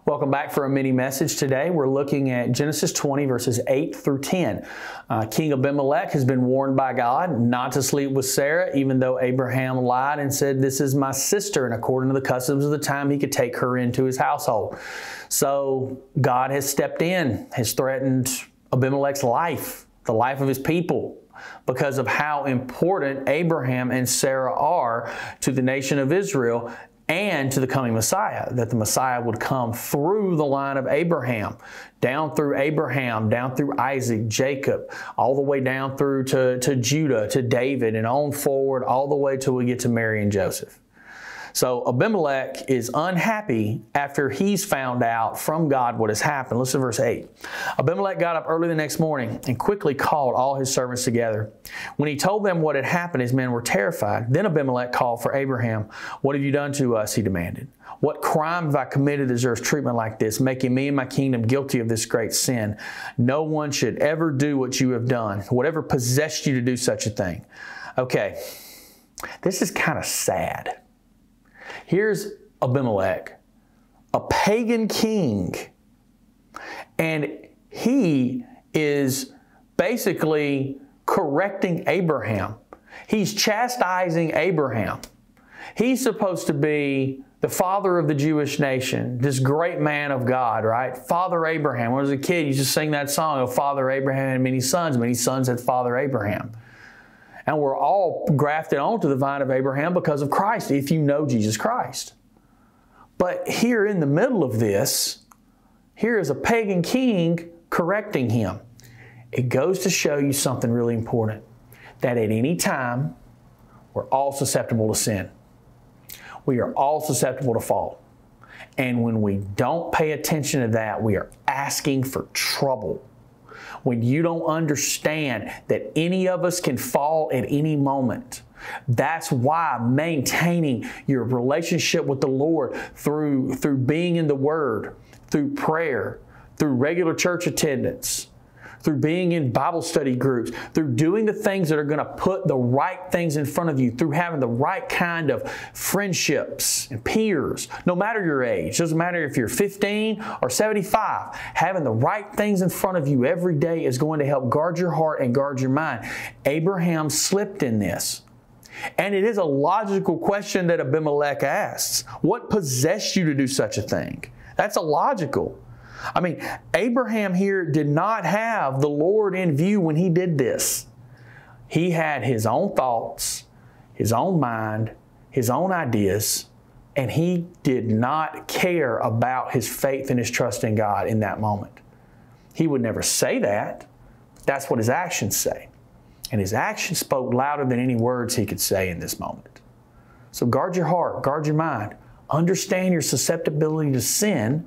Welcome back for a mini message today. We're looking at Genesis 20 verses 8 through 10. King Abimelech has been warned by God not to sleep with Sarah, even though Abraham lied and said, "This is my sister," and according to the customs of the time, he could take her into his household. So God has stepped in, has threatened Abimelech's life, the life of his people, because of how important Abraham and Sarah are to the nation of Israel and to the coming Messiah, that the Messiah would come through the line of Abraham, down through Isaac, Jacob, all the way down through to Judah, to David, and on forward, all the way till we get to Mary and Joseph. So Abimelech is unhappy after he's found out from God what has happened. Listen to verse 8. Abimelech got up early the next morning and quickly called all his servants together. When he told them what had happened, his men were terrified. Then Abimelech called for Abraham. "What have you done to us?" he demanded. "What crime have I committed that deserves treatment like this, making me and my kingdom guilty of this great sin? No one should ever do what you have done. Whatever possessed you to do such a thing?" Okay, this is kind of sad. Here's Abimelech, a pagan king, and he is basically correcting Abraham. He's chastising Abraham. He's supposed to be the father of the Jewish nation, this great man of God, right? Father Abraham. When I was a kid, you used to sing that song of Father Abraham had many sons had Father Abraham. And we're all grafted onto the vine of Abraham because of Christ, if you know Jesus Christ. But here in the middle of this, here is a pagan king correcting him. It goes to show you something really important, that at any time, we're all susceptible to sin. We are all susceptible to fall. And when we don't pay attention to that, we are asking for trouble. When you don't understand that any of us can fall at any moment. That's why maintaining your relationship with the Lord through being in the Word, through prayer, through regular church attendance, through being in Bible study groups, through doing the things that are going to put the right things in front of you, through having the right kind of friendships and peers, no matter your age. It doesn't matter if you're 15 or 75. Having the right things in front of you every day is going to help guard your heart and guard your mind. Abraham slipped in this. And it is a logical question that Abimelech asks. What possessed you to do such a thing? That's illogical. I mean, Abraham here did not have the Lord in view when he did this. He had his own thoughts, his own mind, his own ideas, and he did not care about his faith and his trust in God in that moment. He would never say that. That's what his actions say. And his actions spoke louder than any words he could say in this moment. So guard your heart, guard your mind, understand your susceptibility to sin,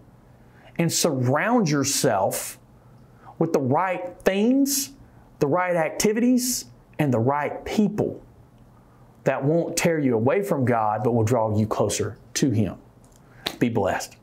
and surround yourself with the right things, the right activities, and the right people that won't tear you away from God, but will draw you closer to Him. Be blessed.